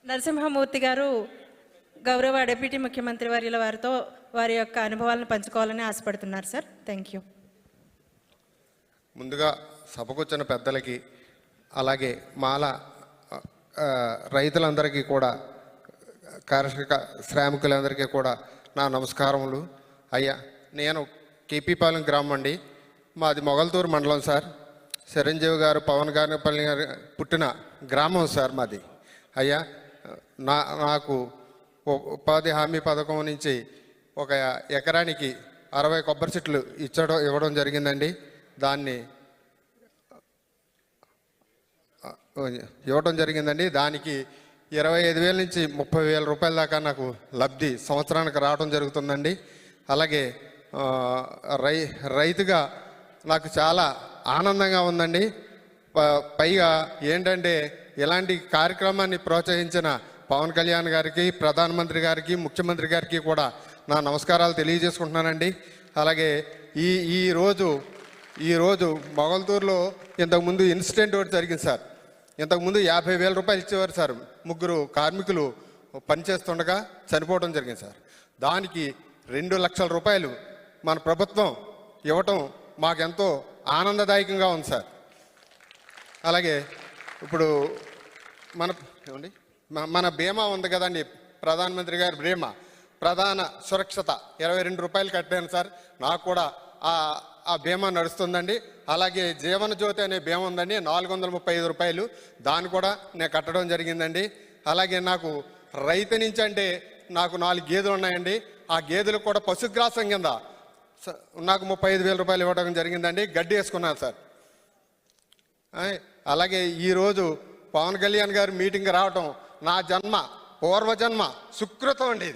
నరసింహమూర్తి గారు గౌరవ డిప్యూటీ ముఖ్యమంత్రి వర్యుల వారితో వారి యొక్క అనుభవాలను పంచుకోవాలని ఆశపడుతున్నారు సార్. Thank you. ముందుగా సభకొచ్చిన పెద్దలకి అలాగే మాల రైతులందరికీ కూడా కార్మిక శ్రామికులందరికీ కూడా నా నమస్కారములు. అయ్యా, నేను కేపీపాలెం గ్రామం అండి. మాది మొగల్తూరు మండలం సార్. చిరంజీవి గారు పవన్ గారిపల్లి గారు పుట్టిన గ్రామం సార్ మాది. అయ్యా, నాకు ఉపాధి హామీ పథకం నుంచి ఒక ఎకరానికి 60 కొబ్బరి చెట్లు ఇవ్వడం జరిగిందండి. దాన్ని దానికి 25,000 నుంచి 30,000 రూపాయల దాకా నాకు లబ్ధి సంవత్సరానికి రావడం జరుగుతుందండి. అలాగే రైతుగా నాకు చాలా ఆనందంగా ఉందండి. పైగా ఏంటంటే ఇలాంటి కార్యక్రమాన్ని ప్రోత్సహించిన పవన్ కళ్యాణ్ గారికి, ప్రధానమంత్రి గారికి, ముఖ్యమంత్రి గారికి కూడా నా నమస్కారాలు తెలియజేసుకుంటున్నానండి. అలాగే ఈరోజు మొగల్తూరులో ఇంతకుముందు ఇన్సిడెంట్ ఒకటి జరిగింది సార్. ఇంతకుముందు 50,000 రూపాయలు ఇచ్చేవారు సార్. 3 కార్మికులు పనిచేస్తుండగా చనిపోవడం జరిగింది సార్. దానికి 2 లక్షల రూపాయలు మన ప్రభుత్వం ఇవ్వటం మాకెంతో ఆనందదాయకంగా ఉంది సార్. అలాగే ఇప్పుడు మన బీమా ఉంది కదండి, ప్రధానమంత్రి గారి బీమా, ప్రధాన సురక్షత 22 రూపాయలు కట్టాను సార్. నాకు కూడా ఆ బీమా నడుస్తుందండి. అలాగే జీవన జ్యోతి అనే బీమా ఉందండి, 435 రూపాయలు. దాన్ని కూడా నేను కట్టడం జరిగిందండి. అలాగే నాకు రైతు నుంచి అంటే నాకు 4 గేదెలు ఉన్నాయండి. ఆ గేదెలకు కూడా పశుగ్రాసం కింద నాకు 35,000 రూపాయలు ఇవ్వడం జరిగిందండి. గడ్డి వేసుకున్నాను సార్. అలాగే ఈరోజు పవన్ కళ్యాణ్ గారు మీటింగ్ రావటం నా పూర్వజన్మ సుకృతం అండి.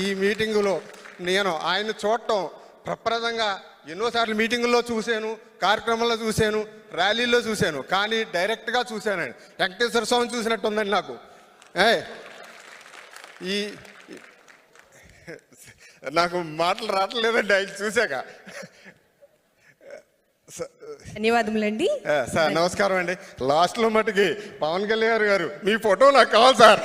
ఈ మీటింగులో నేను ఆయన్ని చూడటం ప్రప్రదంగా ఎన్నోసార్లు మీటింగుల్లో చూశాను, కార్యక్రమంలో చూశాను, ర్యాలీల్లో చూశాను, కానీ డైరెక్ట్గా చూశానండి. వెంకటేశ్వర స్వామిని చూసినట్టు ఉందండి నాకు. నాకు మాటలు రావట్లేదండి ఆయన చూశాక. ధన్యవాదములండి సార్. నమస్కారం అండి. లాస్ట్లో మటుకి పవన్ కళ్యాణ్ గారు మీ ఫోటో నాకు కావాలి సార్.